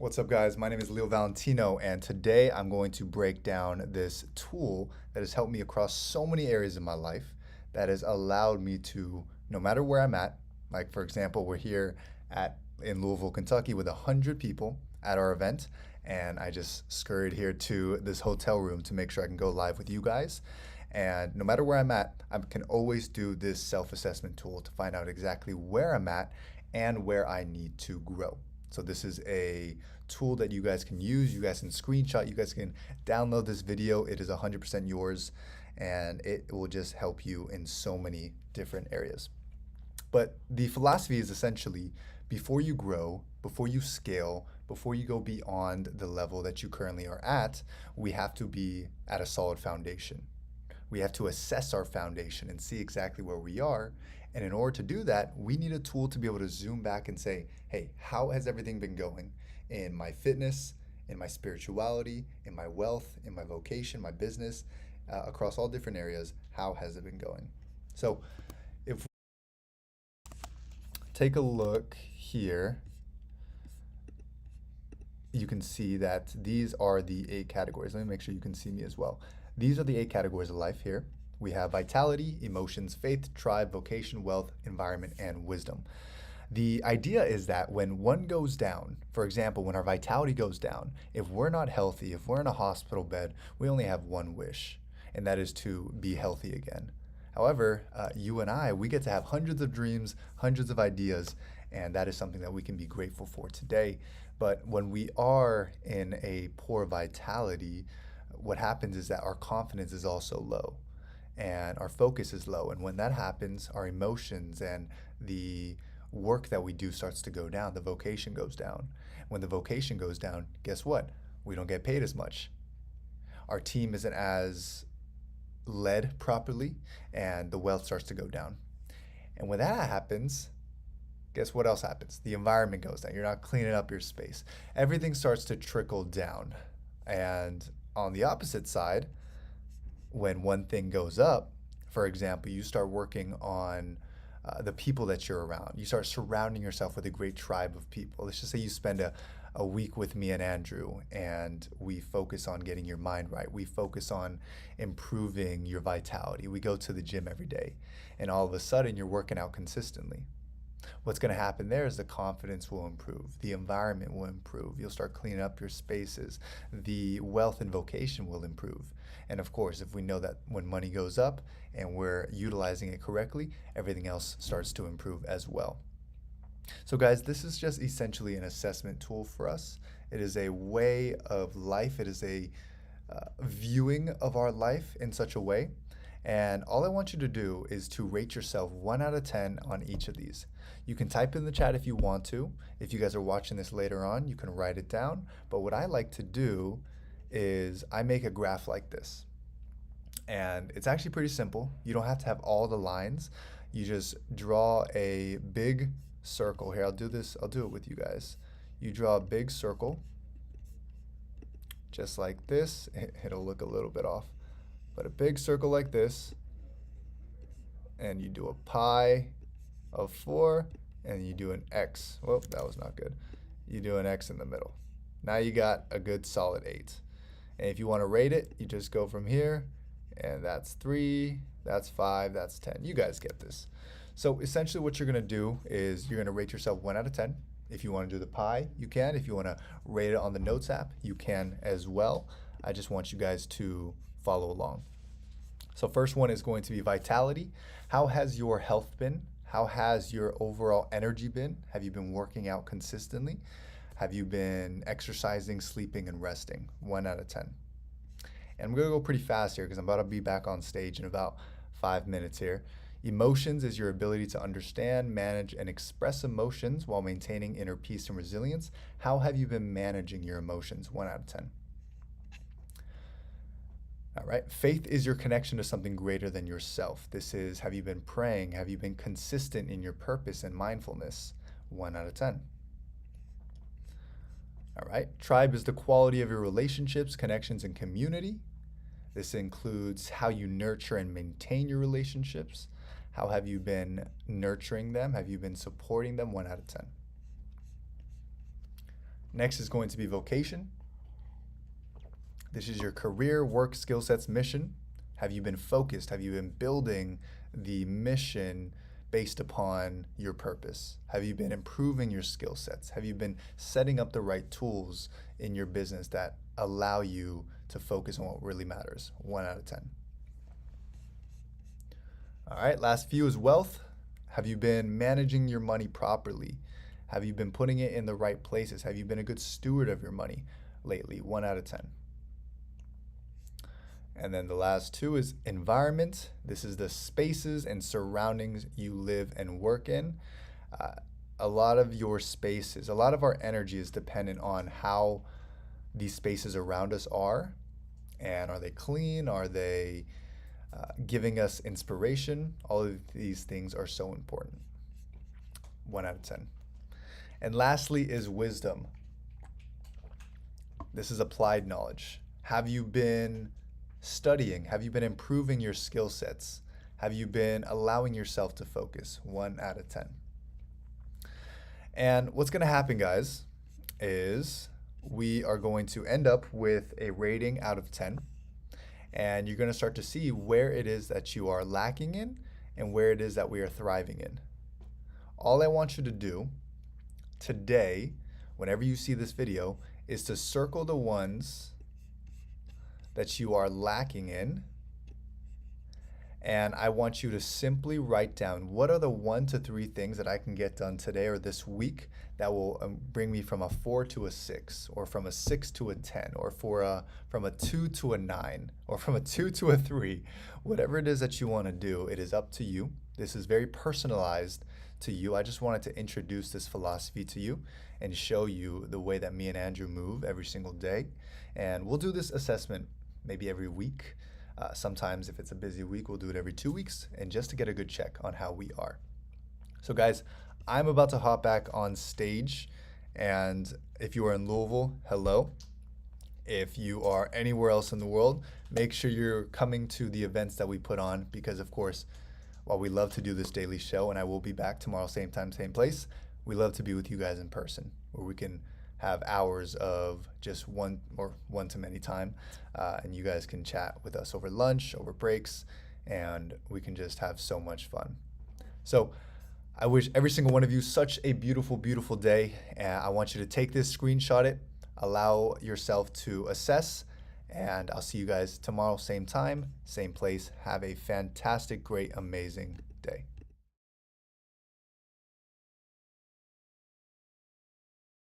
What's up, guys? My name is Leo Valentino, and today I'm going to break down this tool that has helped me across so many areas in my life that has allowed me to, no matter where I'm at, like for example, we're here at in Louisville, Kentucky with 100 people at our event, and I just scurried here to this hotel room to make sure I can go live with you guys. And no matter where I'm at, I can always do this self-assessment tool to find out exactly where I'm at and where I need to grow. So this is a tool that you guys can use. You guys can screenshot. You guys can download this video. It is 100% yours, and it will just help you in so many different areas. But the philosophy is essentially before you grow, before you scale, before you go beyond the level that you currently are at, we have to be at a solid foundation. We have to assess our foundation and see exactly where we are. And in order to do that, we need a tool to be able to zoom back and say, hey, how has everything been going in my fitness, in my spirituality, in my wealth, in my vocation, my business, across all different areas? How has it been going? So if we take a look here, you can see that these are the 8 categories. Let me make sure you can see me as well. These are the 8 categories of life here. We have vitality, emotions, faith, tribe, vocation, wealth, environment, and wisdom. The idea is that when one goes down, for example, when our vitality goes down, if we're not healthy, if we're in a hospital bed, we only have one wish, and that is to be healthy again. However, you and I, we get to have hundreds of dreams, hundreds of ideas, and that is something that we can be grateful for today. But when we are in a poor vitality, what happens is that our confidence is also low and our focus is low. And when that happens, our emotions and the work that we do starts to go down. The vocation goes down. When the vocation goes down, guess what? We don't get paid as much. Our team isn't as led properly, and the wealth starts to go down. And when that happens, guess what else happens? The environment goes down. You're not cleaning up your space. Everything starts to trickle down. And on the opposite side, when one thing goes up, for example, you start working on the people that you're around. You start surrounding yourself with a great tribe of people. Let's just say you spend a week with me and Andrew, and we focus on getting your mind right. We focus on improving your vitality. We go to the gym every day, and all of a sudden you're working out consistently. What's going to happen there is the confidence will improve, the environment will improve, you'll start cleaning up your spaces, the wealth and vocation will improve. And of course, if we know that when money goes up and we're utilizing it correctly, everything else starts to improve as well. So guys, this is just essentially an assessment tool for us. It is a way of life. It is a viewing of our life in such a way. And all I want you to do is to rate yourself 1 out of 10 on each of these. You can type in the chat if you want to. If you guys are watching this later on, you can write it down. But what I like to do is I make a graph like this. And it's actually pretty simple. You don't have to have all the lines. You just draw a big circle. Here, I'll do it with you guys. You draw a big circle, just like this. It'll look a little bit off. But a big circle like this, and you do a pi of 4, and you do an x. Whoop, that was not good. You do an x in the middle. Now you got a good solid 8. And if you want to rate it, you just go from here, and that's 3, that's 5, that's 10. You guys get this. So essentially what you're going to do is you're going to rate yourself 1 out of 10. If you want to do the pi, you can. If you want to rate it on the Notes app, you can as well. I just want you guys to follow along. So first one is going to be vitality. How has your health been? How has your overall energy been? Have you been working out consistently? Have you been exercising, sleeping, and resting? 1 out of 10. And I'm going to go pretty fast here because I'm about to be back on stage in about 5 minutes here. Emotions is your ability to understand, manage, and express emotions while maintaining inner peace and resilience. How have you been managing your emotions? 1 out of 10. All right. Faith is your connection to something greater than yourself. This is, have you been praying? Have you been consistent in your purpose and mindfulness? 1 out of 10. All right. Tribe is the quality of your relationships, connections, and community. This includes how you nurture and maintain your relationships. How have you been nurturing them? Have you been supporting them? 1 out of 10. Next is going to be vocation. This is your career, work, skill sets, mission. Have you been focused? Have you been building the mission based upon your purpose? Have you been improving your skill sets? Have you been setting up the right tools in your business that allow you to focus on what really matters? 1 out of 10. All right, last few is wealth. Have you been managing your money properly? Have you been putting it in the right places? Have you been a good steward of your money lately? 1 out of 10. And then the last two is environment. This is the spaces and surroundings you live and work in. Uh, a lot of your spaces, a lot of our energy is dependent on how these spaces around us are. And are they clean? Are they giving us inspiration? All of these things are so important. 1 out of 10. And lastly is wisdom. This is applied knowledge. Have you been studying? Have you been improving your skill sets? Have you been allowing yourself to focus? 1 out of 10. And what's going to happen, guys, is we are going to end up with a rating out of 10. And you're going to start to see where it is that you are lacking in and where it is that we are thriving in. All I want you to do today, whenever you see this video, is to circle the ones that you are lacking in. And I want you to simply write down, what are the 1 to 3 things that I can get done today or this week that will bring me from a 4 to a 6, or from a 6 to a 10, or from a 2 to a 9, or from a 2 to a 3. Whatever it is that you want to do, it is up to you. This is very personalized to you. I just wanted to introduce this philosophy to you and show you the way that me and Andrew move every single day. And we'll do this assessment maybe every week. Sometimes if it's a busy week, we'll do it every 2 weeks, and just to get a good check on how we are. So guys, I'm about to hop back on stage, and if you are in Louisville, hello. If you are anywhere else in the world, make sure you're coming to the events that we put on, because of course, while we love to do this daily show, and I will be back tomorrow, same time, same place, we love to be with you guys in person, where we can have hours of just one-to-many time, and you guys can chat with us over lunch, over breaks, and we can just have so much fun. So I wish every single one of you such a beautiful, beautiful day, and I want you to take this, screenshot it, allow yourself to assess, and I'll see you guys tomorrow, same time, same place. Have a fantastic, great, amazing